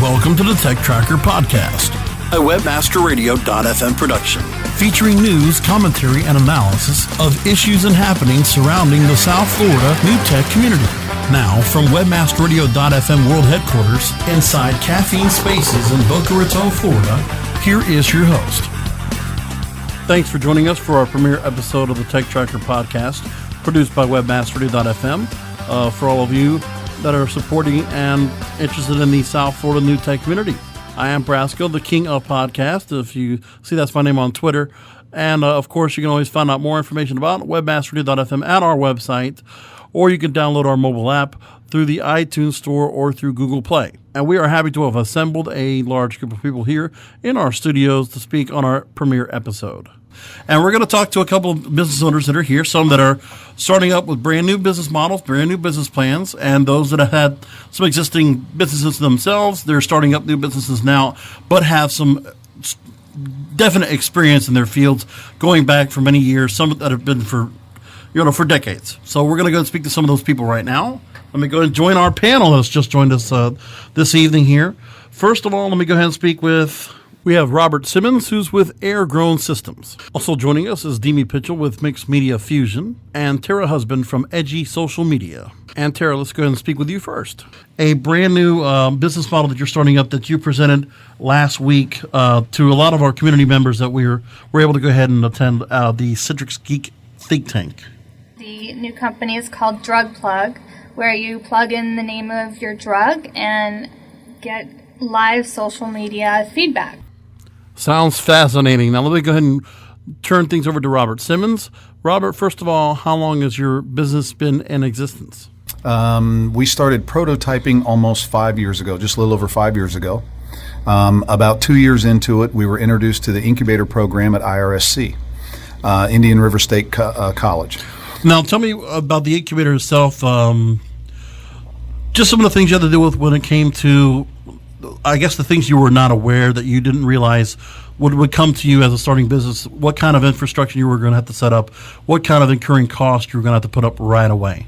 Welcome to the Tech Tracker Podcast, a webmasterradio.fm production, featuring news, commentary, and analysis of issues and happenings surrounding the South Florida new tech community. Now, from webmasterradio.fm world headquarters, inside Caffeine Spaces in Boca Raton, Florida, here is your host. Thanks for joining us for our premiere episode of the Tech Tracker Podcast, produced by webmasterradio.fm. For all of you that are supporting and interested in the South Florida new tech community. I am Brasco, the king of podcasts. If you see, that's my name on Twitter. And, of course, you can always find out more information about webmasterradio.fm at our website, or you can download our mobile app through the iTunes Store or through Google Play. And we are happy to have assembled a large group of people here in our studios to speak on our premiere episode. And we're going to talk to a couple of business owners that are here, some that are starting up with brand new business models, brand new business plans, and those that have had some existing businesses themselves. They're starting up new businesses now, but have some definite experience in their fields going back for many years, some that have been for decades. So we're going to go and speak to some of those people right now. Let me go and join our panel that's just joined us this evening here. First of all, let me go ahead and speak with... We have Robert Simmons, who's with Air Grown Systems. Also joining us is Demi Pietchell with Mixed Media Fusion, and Tara Husband from Edgy Social Media. And Tara, let's go ahead and speak with you first. A brand new business model that you're starting up that you presented last week to a lot of our community members that were able to go ahead and attend the Citrix Geek Think Tank. The new company is called DrugPlug, where you plug in the name of your drug and get live social media feedback. Sounds fascinating. Now, let me go ahead and turn things over to Robert Simmons. Robert, first of all, how long has your business been in existence? We started prototyping almost 5 years ago, just a little over 5 years ago. About 2 years into it, we were introduced to the incubator program at IRSC, Indian River State College. Now, tell me about the incubator itself. Just some of the things you had to deal with when it came to, I guess, the things you were not aware that you didn't realize would come to you as a starting business. What kind of infrastructure you were going to have to set up, what kind of incurring cost you were going to have to put up right away.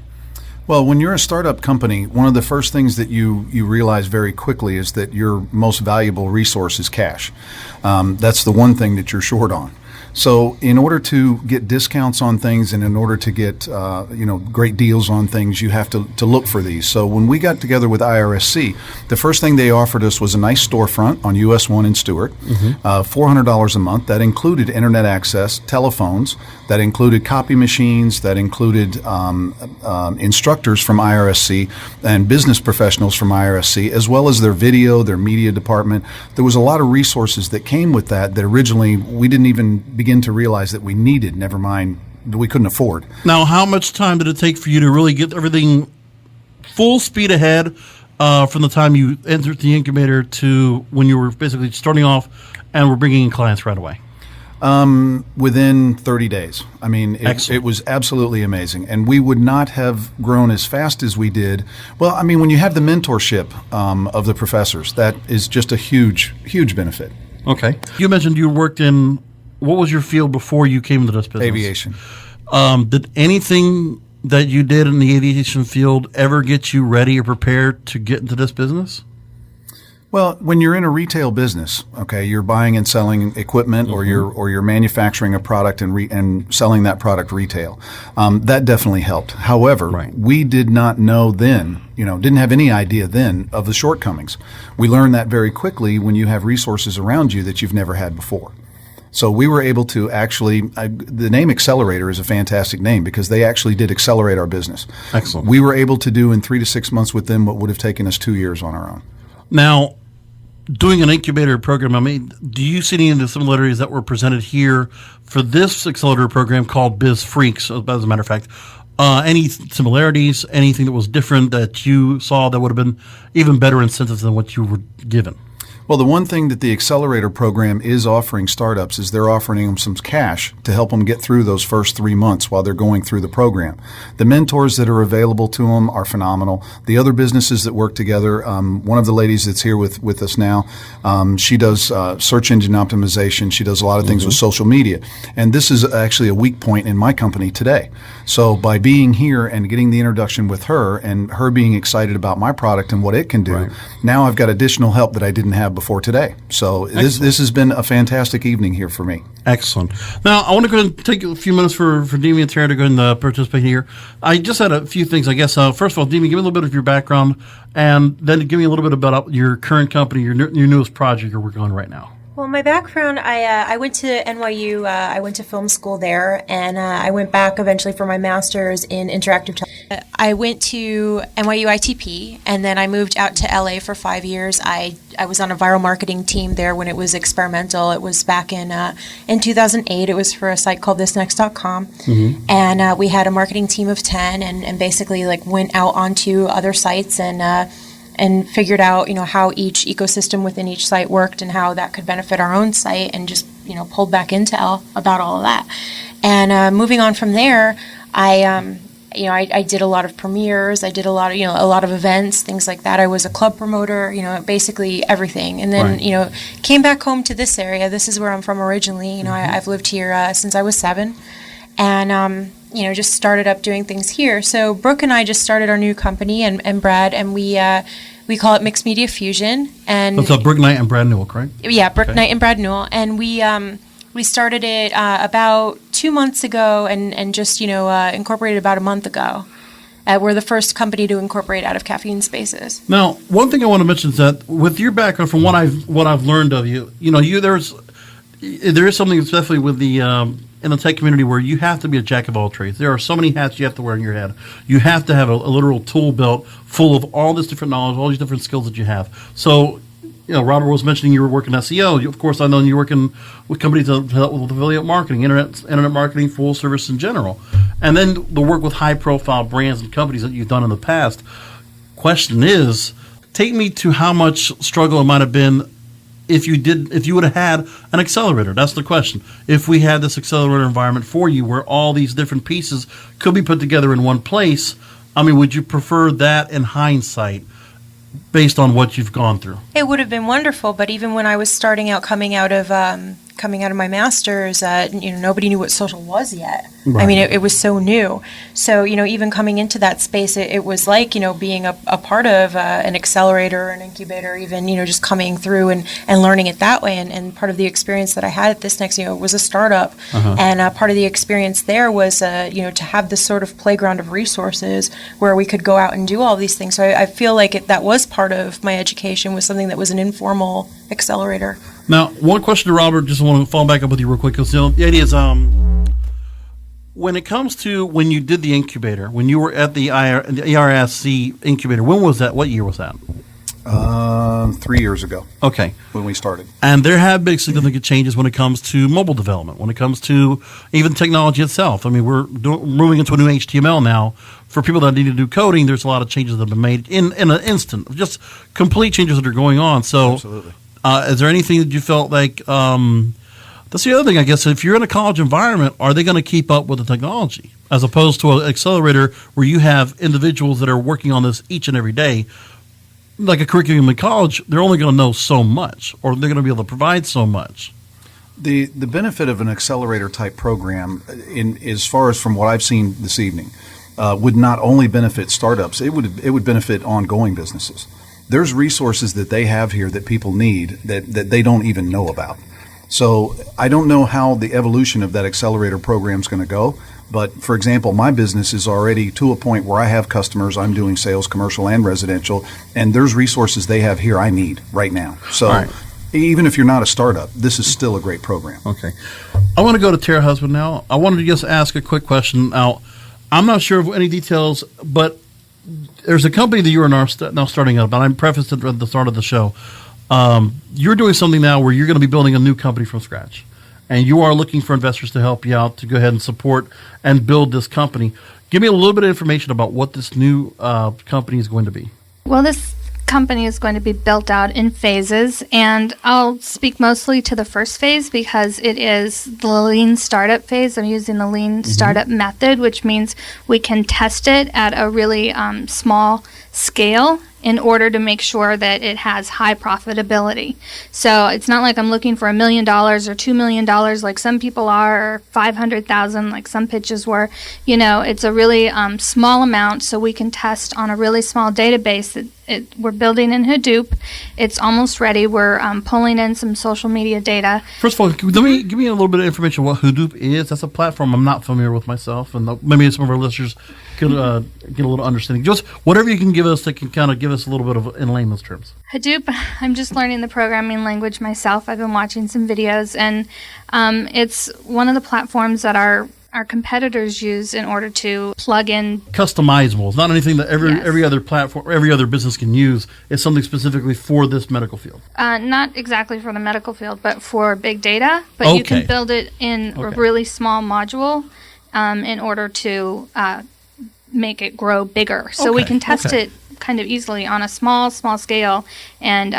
Well, when you're a startup company, one of the first things that you realize very quickly is that your most valuable resource is cash. That's the one thing that you're short on. So in order to get discounts on things and in order to get great deals on things, you have to look for these. So when we got together with IRSC, the first thing they offered us was a nice storefront on US 1 in Stewart, $400 a month. That included internet access, telephones, that included copy machines, that included instructors from IRSC and business professionals from IRSC, as well as their video, their media department. There was a lot of resources that came with that originally we didn't even begin to realize that we needed, never mind that we couldn't afford. Now, how much time did it take for you to really get everything full speed ahead from the time you entered the incubator to when you were basically starting off and were bringing in clients right away? Within 30 days. I mean, it was absolutely amazing. And we would not have grown as fast as we did. Well, I mean, when you have the mentorship of the professors, that is just a huge, huge benefit. Okay. You mentioned you worked in, what was your field before you came into this business? Aviation. Did anything that you did in the aviation field ever get you ready or prepared to get into this business? Well, when you're in a retail business, okay, you're buying and selling equipment, or you're manufacturing a product and selling that product retail. That definitely helped. However, we did not know then, didn't have any idea then of the shortcomings. We learned that very quickly when you have resources around you that you've never had before. So we were able to actually, the name Accelerator is a fantastic name because they actually did accelerate our business. Excellent. We were able to do in 3 to 6 months with them what would have taken us 2 years on our own. Now, doing an incubator program, I mean, do you see any of the similarities that were presented here for this accelerator program called Biz Freaks, as a matter of fact? Any similarities, anything that was different that you saw that would have been even better incentives than what you were given? Well, the one thing that the Accelerator program is offering startups is they're offering them some cash to help them get through those first 3 months while they're going through the program. The mentors that are available to them are phenomenal. The other businesses that work together, one of the ladies that's here with us now, she does search engine optimization. She does a lot of things with social media. And this is actually a weak point in my company today. So by being here and getting the introduction with her and her being excited about my product and what it can do, now I've got additional help that I didn't have before today. So this has been a fantastic evening here for me. Excellent. Now, I want to go ahead and take a few minutes for Demi and Tara to go ahead and participate here. I just had a few things, I guess. First of all, Demi, give me a little bit of your background, and then give me a little bit about your current company, your newest project you're working on right now. Well, my background, I went to NYU. I went to film school there, and I went back eventually for my master's in interactive television. I went to NYU ITP, and then I moved out to LA for 5 years. I was on a viral marketing team there when it was experimental. It was back in 2008. It was for a site called thisnext.com, and we had a marketing team of 10, and basically like went out onto other sites and figured out, how each ecosystem within each site worked and how that could benefit our own site, and just, pulled back intel about all of that. And moving on from there, I did a lot of premieres. I did a lot of events, things like that. I was a club promoter, basically everything. And then, came back home to this area. This is where I'm from originally. I've lived here since I was 7. And, just started up doing things here. So Brooke and I just started our new company, and Brad, and we call it Mixed Media Fusion. And that's Brooke Knight and Brad Newell, correct? Yeah, Brooke Knight and Brad Newell. And we started it about 2 months ago, and just incorporated about a month ago. We're the first company to incorporate out of caffeine spaces. Now, one thing I want to mention is that with your background, from what I've learned of you, there is something, especially with the in the tech community, where you have to be a jack of all trades. There are so many hats you have to wear in your head. You have to have a literal tool belt full of all this different knowledge, all these different skills that you have. So, Robert was mentioning you were working SEO. Of course, I know you're working with companies that help with affiliate marketing, internet marketing, full service in general, and then the work with high-profile brands and companies that you've done in the past. Question is, take me to how much struggle it might have been if you would have had an accelerator. That's the question. If we had this accelerator environment for you where all these different pieces could be put together in one place, would you prefer that in hindsight based on what you've gone through? It would have been wonderful, but even when I was starting out, coming out of my master's, nobody knew what social was yet. Right. It was so new. So, even coming into that space, it was like, being a part of an accelerator, an incubator, even, just coming through and learning it that way. And part of the experience that I had at ThisNext, was a startup. And part of the experience there was, to have this sort of playground of resources where we could go out and do all these things. So I feel like that was part of my education, was something that was an informal accelerator. Now, one question to Robert, just want to follow back up with you real quick, because the idea is, when it comes to when you did the incubator, when you were at the ERSC incubator, when was that? What year was that? 3 years ago. Okay. When we started. And there have been significant changes when it comes to mobile development, when it comes to even technology itself. We're moving into a new HTML now. For people that need to do coding, there's a lot of changes that have been made in an instant, just complete changes that are going on. So, absolutely. Is there anything that you felt like, that's the other thing, I guess, if you're in a college environment, are they going to keep up with the technology? As opposed to an accelerator where you have individuals that are working on this each and every day, like a curriculum in college, they're only going to know so much, or they're going to be able to provide so much. The benefit of an accelerator type program, as far as from what I've seen this evening, would not only benefit startups, it would benefit ongoing businesses. There's resources that they have here that people need that they don't even know about. So I don't know how the evolution of that accelerator program is going to go. But, for example, my business is already to a point where I have customers. I'm doing sales, commercial and residential, and there's resources they have here I need right now. So right. Even if you're not a startup, this is still a great program. Okay. I want to go to Tara Husband now. I wanted to just ask a quick question. Now, I'm not sure of any details, but there's a company that you are now starting up, and I prefaced it at the start of the show. You're doing something now where you're going to be building a new company from scratch. And you are looking for investors to help you out to go ahead and support and build this company. Give me a little bit of information about what this new company is going to be. Well, this company is going to be built out in phases, and I'll speak mostly to the first phase because it is the lean startup phase. I'm using the lean startup method, which means we can test it at a really small scale in order to make sure that it has high profitability. So it's not like I'm looking for $1 million or $2 million like some people are, or 500,000 like some pitches were. It's a really small amount, so we can test on a really small database that we're building in Hadoop. It's almost ready. We're pulling in some social media data. First of all, give me a little bit of information on what Hadoop is. That's a platform I'm not familiar with myself, and maybe some of our listeners could get a little understanding. Just whatever you can give us that can kind of give us a little bit of in layman's terms. Hadoop, I'm just learning the programming language myself. I've been watching some videos, and it's one of the platforms that our competitors use in order to plug in. Customizable. It's not anything that every other platform, every other business can use. It's something specifically for this medical field. Not exactly for the medical field, but for big data. But you can build it in a really small module in order to make it grow bigger. So we can test it kind of easily on a small scale and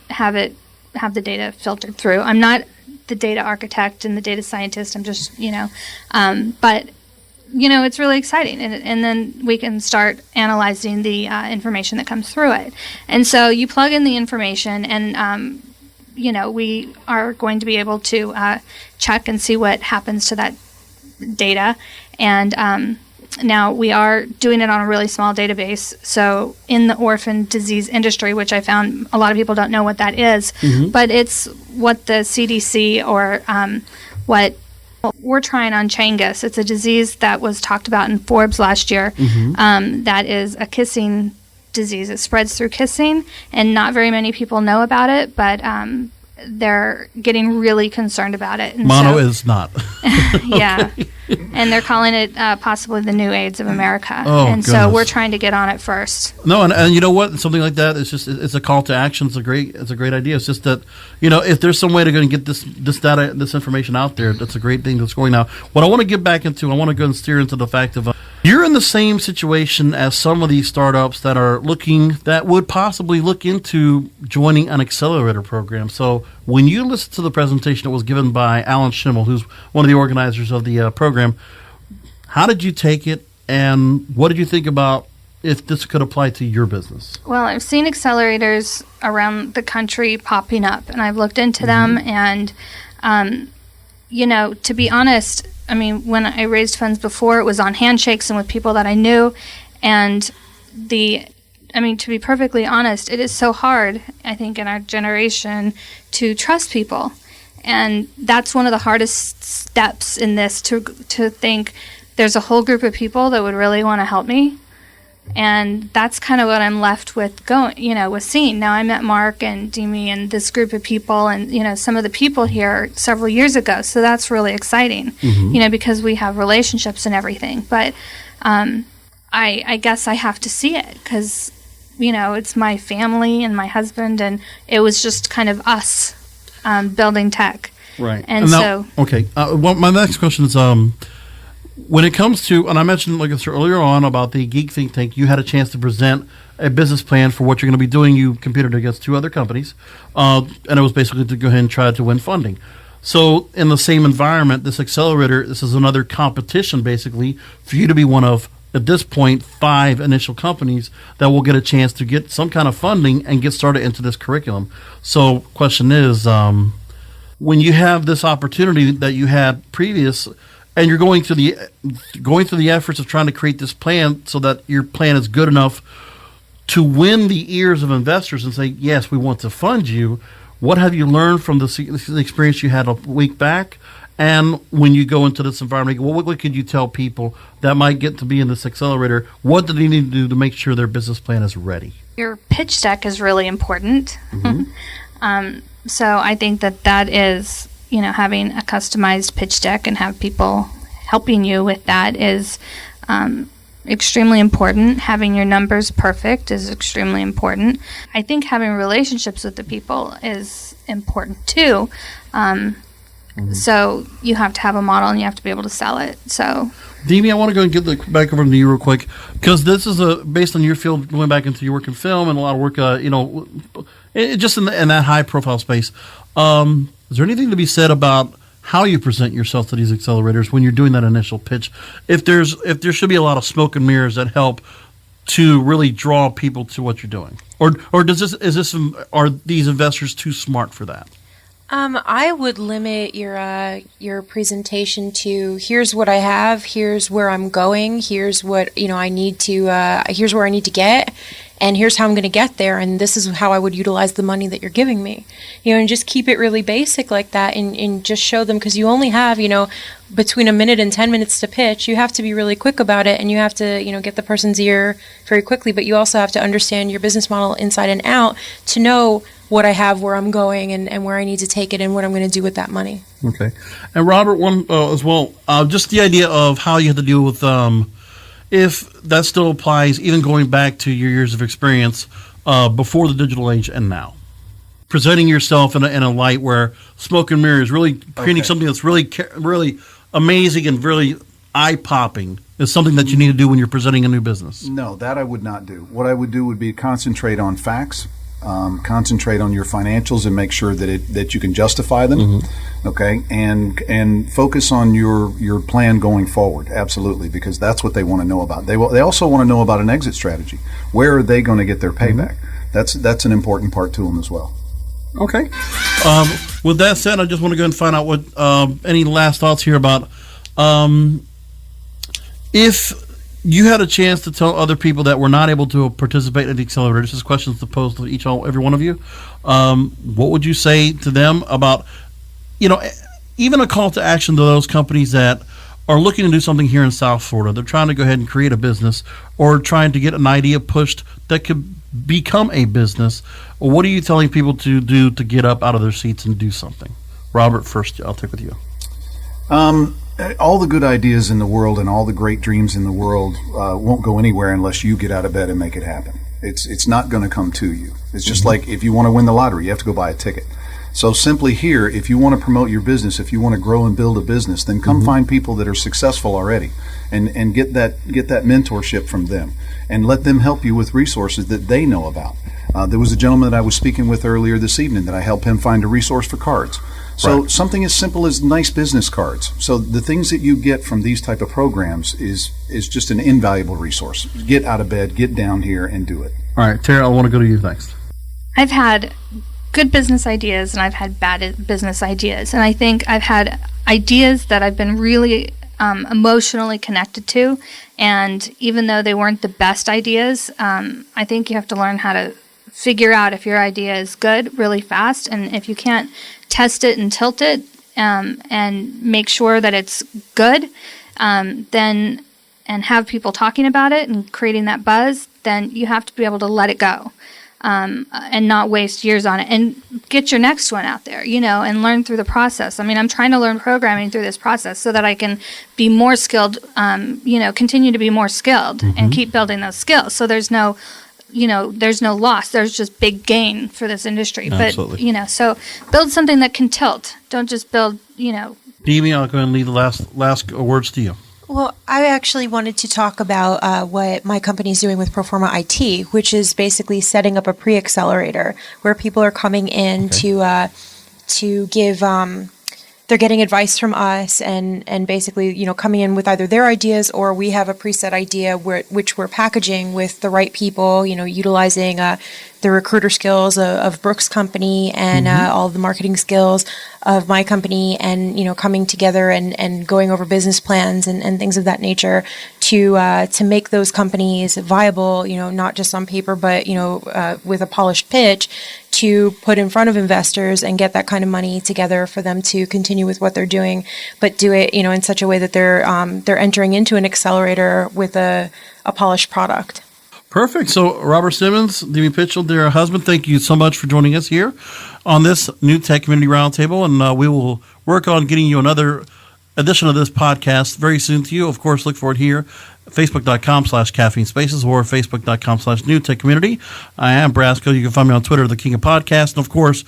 have the data filtered through. I'm not the data architect and the data scientist. I'm just, but it's really exciting. And then we can start analyzing the information that comes through it. And so you plug in the information and, we are going to be able to check and see what happens to that data. And now we are doing it on a really small database. So in the orphan disease industry, which I found a lot of people don't know what that is, but it's what the CDC or what we're trying on Changus. It's a disease that was talked about in Forbes last year. That is a kissing disease. It spreads through kissing, and not very many people know about it, but they're getting really concerned about it. And Mono is not. Yeah. And they're calling it possibly the new AIDS of America. So we're trying to get on it first. No, and you know what? Something like that, it's a call to action. It's a great idea. It's just that, if there's some way to go and get this data, this information out there, that's a great thing that's going now. What I want to get back into, I want to go and steer into the fact of you're in the same situation as some of these startups that would possibly look into joining an accelerator program. So when you listen to the presentation that was given by Alan Schimmel, who's one of the organizers of the program, how did you take it, and what did you think about if this could apply to your business? Well, I've seen accelerators around the country popping up, and I've looked into them, and, to be honest, I mean, when I raised funds before, it was on handshakes and with people that I knew, and to be perfectly honest, it is so hard, I think, in our generation to trust people. And that's one of the hardest steps in this, to think there's a whole group of people that would really want to help me. And that's kind of what I'm left with with seeing. Now I met Mark and Demi and this group of people and, some of the people here several years ago. So that's really exciting, because we have relationships and everything. But I guess I have to see it because, it's my family and my husband, and it was just kind of us building tech. Right. And now, so... Okay. Well, my next question is... when it comes to, and I mentioned earlier on about the Geek Think Tank, you had a chance to present a business plan for what you're going to be doing. You competed against two other companies, and it was basically to go ahead and try to win funding. So in the same environment, this accelerator, this is another competition basically for you to be one of, at this point, 5 initial companies that will get a chance to get some kind of funding and get started into this curriculum. So question is, when you have this opportunity that you had previous, and you're going through the efforts of trying to create this plan so that your plan is good enough to win the ears of investors and say, yes, we want to fund you. What have you learned from the experience you had a week back? And when you go into this environment, what could you tell people that might get to be in this accelerator? What do they need to do to make sure their business plan is ready? Your pitch deck is really important. So I think that is... having a customized pitch deck and have people helping you with that is extremely important. Having your numbers perfect is extremely important. I think having relationships with the people is important too. So you have to have a model and you have to be able to sell it. So, Demi, I want to go and get back over to you real quick, because this is based on your field, going back into your work in film and a lot of work, just in that high profile space. Is there anything to be said about how you present yourself to these accelerators when you're doing that initial pitch? If there should be a lot of smoke and mirrors that help to really draw people to what you're doing, or are these investors too smart for that? I would limit your presentation to, here's what I have, here's where I'm going, here's what I need to, here's where I need to get, and here's how I'm going to get there, and this is how I would utilize the money that you're giving me, and just keep it really basic like that, and just show them, because you only have between a minute and 10 minutes to pitch. You have to be really quick about it, and you have to get the person's ear very quickly, but you also have to understand your business model inside and out to know what I have, where I'm going, and where I need to take it, and what I'm going to do with that money. Okay. And Robert, one as well, just the idea of how you have to deal with, if that still applies, even going back to your years of experience before the digital age and now. Presenting yourself in a light where smoke and mirrors, really creating something that's really, really amazing and really eye-popping is something that you need to do when you're presenting a new business. No, that I would not do. What I would do would be concentrate on facts. Concentrate on your financials and make sure that you can justify them, okay, and focus on your plan going forward. Absolutely, because that's what they want to know about. They also want to know about an exit strategy. Where are they going to get their payback? That's an important part to them as well. Okay. With that said, I just want to go and find out what any last thoughts here about if you had a chance to tell other people that were not able to participate in the accelerator. This is questions to pose to every one of you. What would you say to them about, even a call to action to those companies that are looking to do something here in South Florida? They're trying to go ahead and create a business or trying to get an idea pushed that could become a business. What are you telling people to do to get up out of their seats and do something? Robert, first, I'll take with you. All the good ideas in the world and all the great dreams in the world won't go anywhere unless you get out of bed and make it happen. It's not going to come to you. It's just like if you want to win the lottery, you have to go buy a ticket. So simply here, if you want to promote your business, if you want to grow and build a business, then come find people that are successful already and get that mentorship from them and let them help you with resources that they know about. There was a gentleman that I was speaking with earlier this evening that I helped him find a resource for cards. So something as simple as nice business cards. So the things that you get from these type of programs is just an invaluable resource. Get out of bed, get down here, and do it. All right, Tara, I want to go to you next. I've had good business ideas and I've had bad business ideas. And I think I've had ideas that I've been really emotionally connected to. And even though they weren't the best ideas, I think you have to learn how to figure out if your idea is good really fast. And if you can't test it and tilt it and make sure that it's good, then and have people talking about it and creating that buzz, then you have to be able to let it go and not waste years on it and get your next one out there, and learn through the process. I mean, I'm trying to learn programming through this process so that I can be more skilled, continue to be more skilled and keep building those skills. So there's no loss. There's just big gain for this industry. Absolutely. But, so build something that can tilt. Don't just build, Demi, I'll go and leave the last words to you. Well, I actually wanted to talk about what my company is doing with Proforma IT, which is basically setting up a pre-accelerator where people are coming in to give they're getting advice from us and basically, coming in with either their ideas or we have a preset idea which we're packaging with the right people, utilizing the recruiter skills of Brooke's company and all the marketing skills of my company and, coming together and going over business plans and things of that nature to make those companies viable, not just on paper, but, with a polished pitch to put in front of investors and get that kind of money together for them to continue with what they're doing, but do it, in such a way that they're entering into an accelerator with a polished product. Perfect. So, Robert Simmons, Demi Pietchell, dear husband, thank you so much for joining us here on this New Tech Community Roundtable, and we will work on getting you another edition of this podcast very soon to you. Of course, look for it here, facebook.com/Caffeine Spaces or facebook.com/New Tech Community. I am Brasco. You can find me on Twitter, The King of Podcasts. And, of course,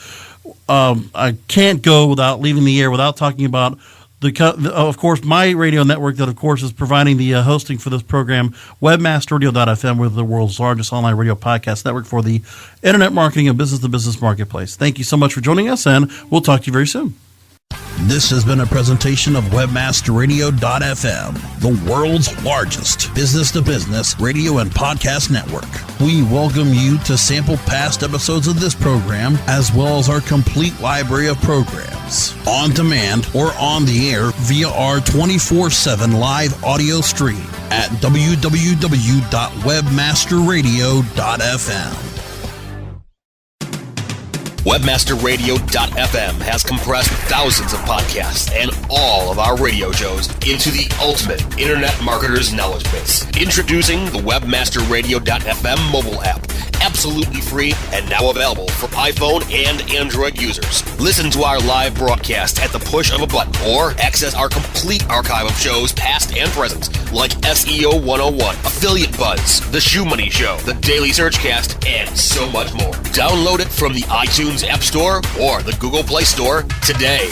I can't go without leaving the air without talking about of course, my radio network that, of course, is providing the hosting for this program, webmasterradio.fm. We're the world's largest online radio podcast network for the internet marketing and business-to-business marketplace. Thank you so much for joining us, and we'll talk to you very soon. This has been a presentation of webmasterradio.fm, the world's largest business-to-business radio and podcast network. We welcome you to sample past episodes of this program, as well as our complete library of programs, on demand or on the air via our 24/7 live audio stream at www.webmasterradio.fm. Webmasterradio.fm has compressed thousands of podcasts and all of our radio shows into the ultimate internet marketer's knowledge base. Introducing the Webmasterradio.fm mobile app, absolutely free and now available for iPhone and Android users. Listen to our live broadcast at the push of a button or access our complete archive of shows past and present, like SEO 101, Affiliate Buzz, The Shoe Money Show, The Daily Searchcast, and so much more. Download it from the iTunes App Store or the Google Play Store today.